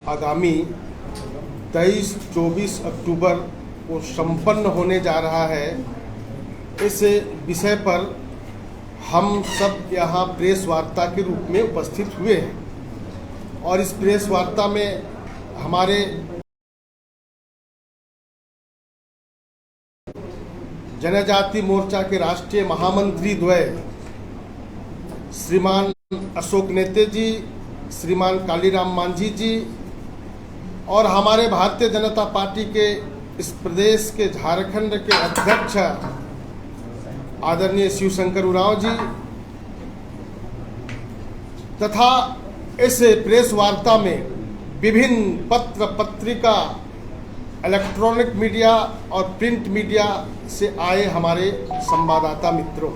आगामी 23-24 अक्टूबर को संपन्न होने जा रहा है, इस विषय पर हम सब यहाँ प्रेस वार्ता के रूप में उपस्थित हुए हैं और इस प्रेस वार्ता में हमारे जनजाति मोर्चा के राष्ट्रीय महामंत्री द्वय श्रीमान अशोक नेते जी, श्रीमान कालीराम मांझी जी और हमारे भारतीय जनता पार्टी के इस प्रदेश के झारखंड के अध्यक्ष आदरणीय शिवशंकर उरांव जी तथा इस प्रेस वार्ता में विभिन्न पत्र पत्रिका, इलेक्ट्रॉनिक मीडिया और प्रिंट मीडिया से आए हमारे संवाददाता मित्रों,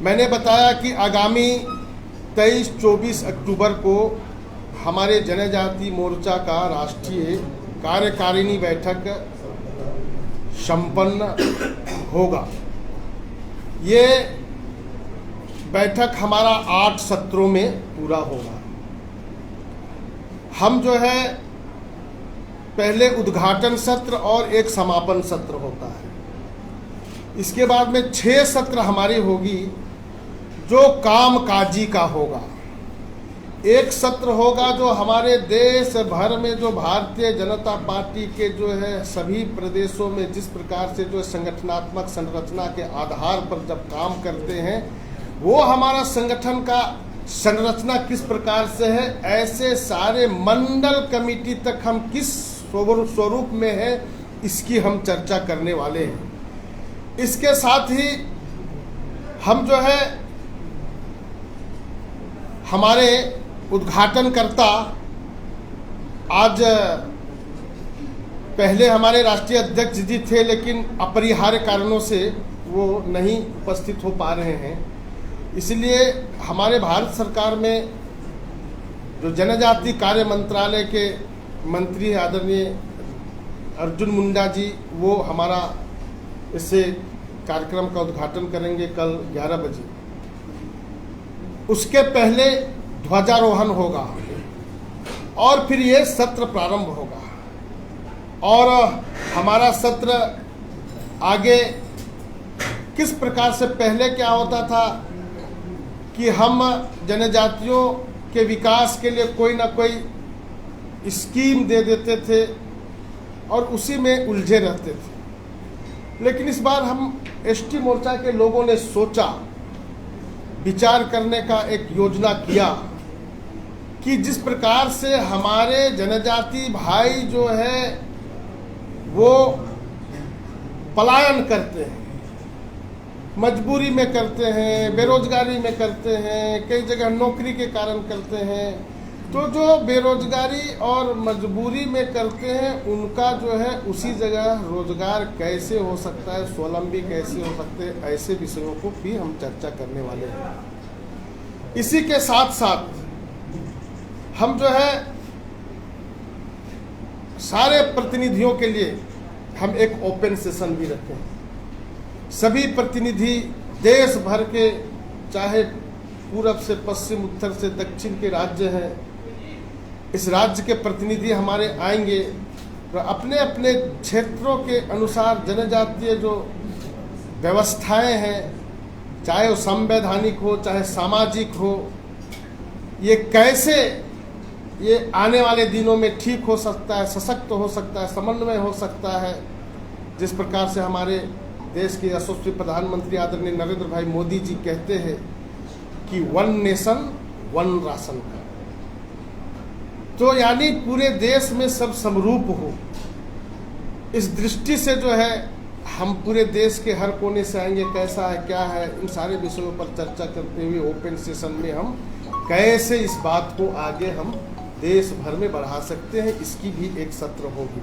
मैंने बताया कि आगामी 23-24 अक्टूबर को हमारे जनजाति मोर्चा का राष्ट्रीय कार्यकारिणी बैठक संपन्न होगा। ये बैठक हमारा 8 सत्रों में पूरा होगा। हम जो है पहले उद्घाटन सत्र और एक समापन सत्र होता है, इसके बाद में 6 सत्र हमारी होगी जो कामकाजी का होगा। एक सत्र होगा जो हमारे देश भर में जो भारतीय जनता पार्टी के जो है सभी प्रदेशों में जिस प्रकार से जो संगठनात्मक संरचना के आधार पर जब काम करते हैं, वो हमारा संगठन का संरचना किस प्रकार से है, ऐसे सारे मंडल कमेटी तक हम किस स्वरूप में है, इसकी हम चर्चा करने वाले हैं। इसके साथ ही हम जो है हमारे उद्घाटनकर्ता आज पहले हमारे राष्ट्रीय अध्यक्ष जी थे, लेकिन अपरिहार्य कारणों से वो नहीं उपस्थित हो पा रहे हैं। इसलिए हमारे भारत सरकार में जो जनजाति कार्य मंत्रालय के मंत्री आदरणीय अर्जुन मुंडा जी, वो हमारा इससे कार्यक्रम का उद्घाटन करेंगे कल 11 बजे। उसके पहले ध्वजारोहण होगा और फिर ये सत्र प्रारंभ होगा और हमारा सत्र आगे किस प्रकार से, पहले क्या होता था कि हम जनजातियों के विकास के लिए कोई ना कोई स्कीम दे देते थे और उसी में उलझे रहते थे, लेकिन इस बार हम एसटी मोर्चा के लोगों ने सोचा, विचार करने का एक योजना किया कि जिस प्रकार से हमारे जनजाति भाई जो है वो पलायन करते हैं, मजबूरी में करते हैं, बेरोजगारी में करते हैं, कई जगह नौकरी के कारण करते हैं, तो जो बेरोजगारी और मजबूरी में करते हैं उनका जो है उसी जगह रोजगार कैसे हो सकता है, स्वावलंबी कैसे हो सकते हैं, ऐसे विषयों को भी हम चर्चा करने वाले हैं। इसी के साथ साथ हम जो है सारे प्रतिनिधियों के लिए हम एक ओपन सेशन भी रखे हैं। सभी प्रतिनिधि देश भर के, चाहे पूरब से पश्चिम, उत्तर से दक्षिण के राज्य हैं, इस राज्य के प्रतिनिधि हमारे आएंगे तो अपने अपने क्षेत्रों के अनुसार जनजातीय जो व्यवस्थाएं हैं, चाहे वो संवैधानिक हो चाहे सामाजिक हो, ये कैसे ये आने वाले दिनों में ठीक हो सकता है, सशक्त हो सकता है, समन्वय हो सकता है। जिस प्रकार से हमारे देश के यशस्वी प्रधानमंत्री आदरणीय नरेंद्र भाई मोदी जी कहते हैं कि 1 नेशन 1 राशन कार्ड, तो यानी पूरे देश में सब समरूप हो। इस दृष्टि से जो है हम पूरे देश के हर कोने से आएंगे, कैसा है क्या है, इन सारे विषयों पर चर्चा करते हुए ओपन सेशन में हम कैसे इस बात को आगे हम देश भर में बढ़ा सकते हैं, इसकी भी एक सत्र होगी।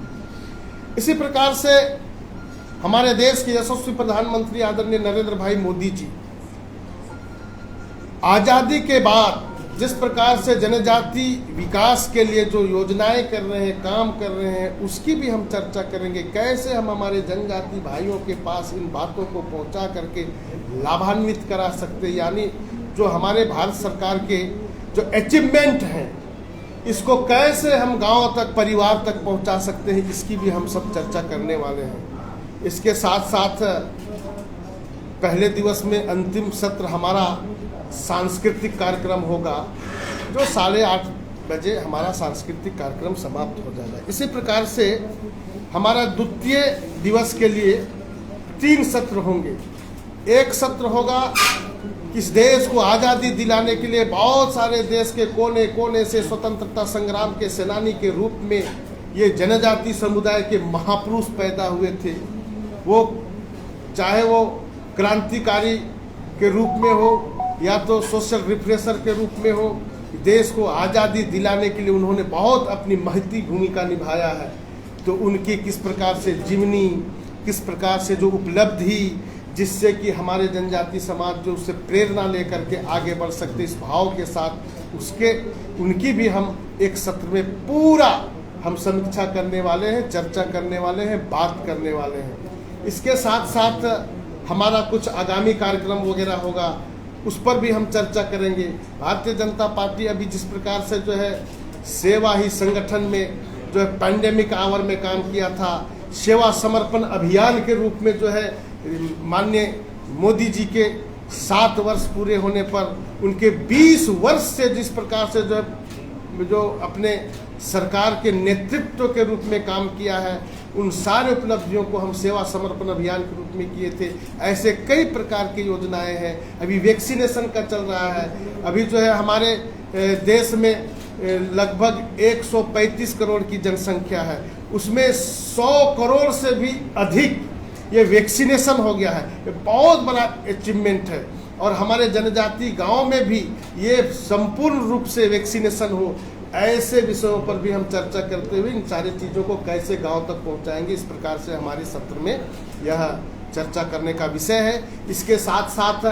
इसी प्रकार से हमारे देश के यशस्वी प्रधानमंत्री आदरणीय नरेंद्र भाई मोदी जी आज़ादी के बाद जिस प्रकार से जनजाति विकास के लिए जो योजनाएं कर रहे हैं, काम कर रहे हैं, उसकी भी हम चर्चा करेंगे। कैसे हम हमारे जनजाति भाइयों के पास इन बातों को पहुंचा करके लाभान्वित करा सकते, यानी जो हमारे भारत सरकार के जो अचीवमेंट हैं इसको कैसे हम गांव तक, परिवार तक पहुंचा सकते हैं, इसकी भी हम सब चर्चा करने वाले हैं। इसके साथ साथ पहले दिवस में अंतिम सत्र हमारा सांस्कृतिक कार्यक्रम होगा, जो 8:30 बजे हमारा सांस्कृतिक कार्यक्रम समाप्त हो जाएगा। इसी प्रकार से हमारा द्वितीय दिवस के लिए 3 सत्र होंगे। एक सत्र होगा इस देश को आज़ादी दिलाने के लिए बहुत सारे देश के कोने कोने से स्वतंत्रता संग्राम के सेनानी के रूप में ये जनजाति समुदाय के महापुरुष पैदा हुए थे। वो चाहे वो क्रांतिकारी के रूप में हो या तो सोशल रिफ्रेशर के रूप में हो, देश को आज़ादी दिलाने के लिए उन्होंने बहुत अपनी महती भूमिका निभाया है। तो उनकी किस प्रकार से जीवनी, किस प्रकार से जो उपलब्धि, जिससे कि हमारे जनजाति समाज जो उससे प्रेरणा लेकर के आगे बढ़ सकते, इस भाव के साथ उसके उनकी भी हम एक सत्र में पूरा हम समीक्षा करने वाले हैं, चर्चा करने वाले हैं, बात करने वाले हैं। इसके साथ साथ हमारा कुछ आगामी कार्यक्रम वगैरह होगा, उस पर भी हम चर्चा करेंगे। भारतीय जनता पार्टी अभी जिस प्रकार से जो है सेवा ही संगठन में जो है पैंडेमिक आवर में काम किया था, सेवा समर्पण अभियान के रूप में जो है माननीय मोदी जी के 7 वर्ष पूरे होने पर उनके 20 वर्ष से जिस प्रकार से जो अपने सरकार के नेतृत्व के रूप में काम किया है, उन सारे उपलब्धियों को हम सेवा समर्पण अभियान के रूप में किए थे। ऐसे कई प्रकार की योजनाएं हैं। अभी वैक्सीनेशन का चल रहा है। अभी जो है हमारे देश में लगभग 135 करोड़ की जनसंख्या है, उसमें 100 करोड़ से भी अधिक ये वैक्सीनेशन हो गया है। ये बहुत बड़ा अचीवमेंट है। और हमारे जनजाति गांव में भी ये संपूर्ण रूप से वैक्सीनेशन हो, ऐसे विषयों पर भी हम चर्चा करते हुए इन सारी चीज़ों को कैसे गांव तक पहुंचाएंगे, इस प्रकार से हमारे सत्र में यह चर्चा करने का विषय है। इसके साथ साथ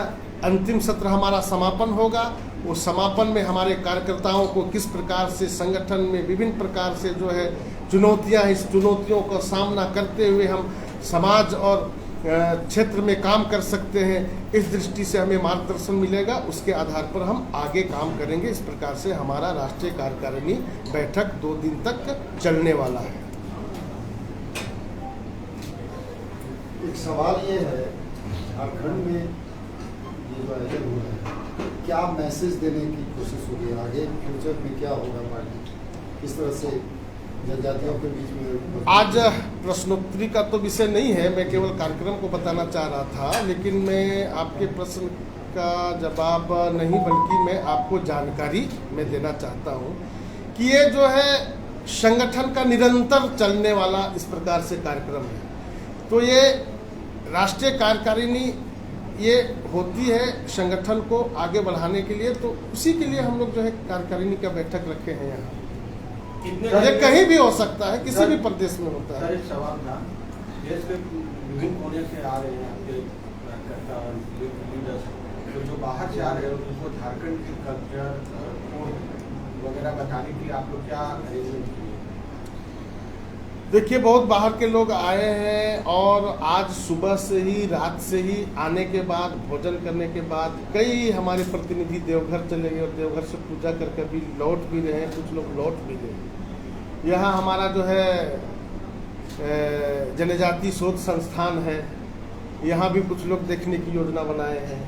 अंतिम सत्र हमारा समापन होगा। वो समापन में हमारे कार्यकर्ताओं को किस प्रकार से संगठन में विभिन्न प्रकार से जो है चुनौतियाँ, इस चुनौतियों का सामना करते हुए हम समाज और क्षेत्र में काम कर सकते हैं, इस दृष्टि से हमें मार्गदर्शन मिलेगा। उसके आधार पर हम आगे काम करेंगे। इस प्रकार से हमारा राष्ट्रीय कार्यकारिणी बैठक 2 दिन तक चलने वाला है। एक सवाल ये है, झारखंड में ये जो आयोजन हो रहा है, क्या मैसेज देने की कोशिश होगी आगे फ्यूचर में, क्या होगा पार्टी, किस तरह से जनजातियों के बीच में? आज प्रश्नोत्तरी का तो विषय नहीं है, मैं केवल कार्यक्रम को बताना चाह रहा था, लेकिन मैं आपके प्रश्न का जवाब नहीं बल्कि मैं आपको जानकारी मैं देना चाहता हूँ कि ये जो है संगठन का निरंतर चलने वाला इस प्रकार से कार्यक्रम है। तो ये राष्ट्रीय कार्यकारिणी ये होती है संगठन को आगे बढ़ाने के लिए, तो उसी के लिए हम लोग जो है कार्यकारिणी का बैठक रखे हैं यहाँ। ये कहीं भी हो सकता है, किसी भी प्रदेश में होता है। एक सवाल था, देश के विभिन्न कोने से आ रहे हैं आपके लीडर्स, तो जो बाहर से आ रहे हैं उनको झारखंड की कल्चर वगैरह बताने की आप लोग क्या अरेंजमेंट किए? देखिए, बहुत बाहर के लोग आए हैं और आज सुबह से ही, रात से ही आने के बाद, भोजन करने के बाद कई हमारे प्रतिनिधि देवघर चले गए और देवघर से पूजा करके भी लौट भी रहे हैं, कुछ लोग लौट भी गए। यहाँ हमारा जो है जनजाति शोध संस्थान है, यहाँ भी कुछ लोग देखने की योजना बनाए हैं।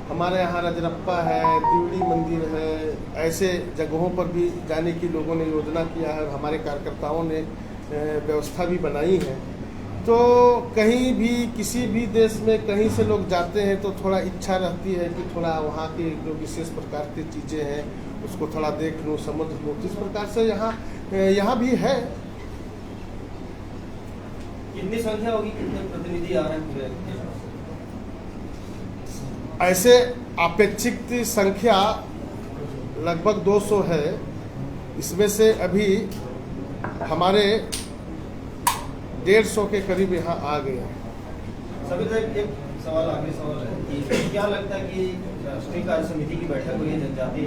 हमारे यहाँ रजरप्पा है, दिवड़ी मंदिर है, ऐसे जगहों पर भी जाने की लोगों ने योजना किया है। हमारे कार्यकर्ताओं ने व्यवस्था भी बनाई है। तो कहीं भी, किसी भी देश में कहीं से लोग जाते हैं तो थोड़ा इच्छा रहती है कि थोड़ा वहाँ की जो विशेष प्रकार की चीज़ें हैं उसको थोड़ा देख लूँ, समझ लूँ। इस प्रकार से यहाँ भी है। कितनी संख्या होगी, कितने प्रतिनिधि आ रहे हैं पूरे? ऐसे अपेक्षित संख्या लगभग 200 है। इसमें से अभी हमारे 150 के करीब यहाँ आ गए हैं। सभी तो एक सवाल, आखिरी सवाल है कि क्या लगता है कि राष्ट्रीय कार्य समिति की बैठक हुई है जनजाति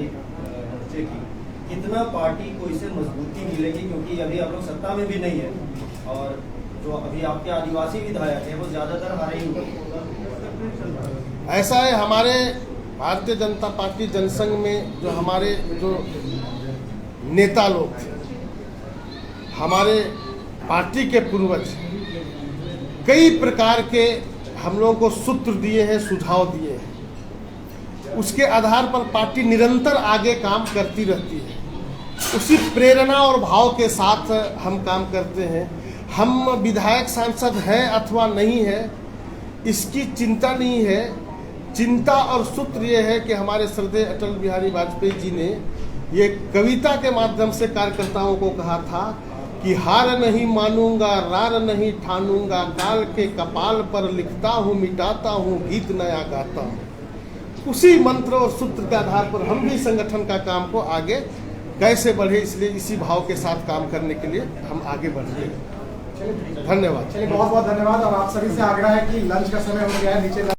मोर्चे की, कितना पार्टी को इसे मजबूती मिलेगी? क्योंकि अभी आप लोग सत्ता में भी नहीं है और जो अभी आपके आदिवासी विधायक हैं वो ज़्यादातर हारे ही हुए। ऐसा है, हमारे भारतीय जनता पार्टी जनसंघ में जो हमारे जो नेता लोग थे, हमारे पार्टी के पूर्वज कई प्रकार के हम लोगों को सूत्र दिए हैं, सुझाव दिए हैं। उसके आधार पर पार्टी निरंतर आगे काम करती रहती है। उसी प्रेरणा और भाव के साथ हम काम करते हैं। हम विधायक सांसद हैं अथवा नहीं है, इसकी चिंता नहीं है। चिंता और सूत्र ये है कि हमारे श्रद्धेय अटल बिहारी वाजपेयी जी ने ये कविता के माध्यम से कार्यकर्ताओं को कहा था कि हार नहीं मानूंगा, रार नहीं ठानूंगा, काल के कपाल पर लिखता हूँ, मिटाता हूँ, गीत नया गाता हूँ। उसी मंत्र और सूत्र के आधार पर हम भी संगठन का काम को आगे कैसे बढ़े, इसलिए इसी भाव के साथ काम करने के लिए हम आगे बढ़ रहे हैं। धन्यवाद। चलिए बहुत बहुत धन्यवाद। और आप सभी से आग्रह है कि लंच का समय हो गया है, नीचे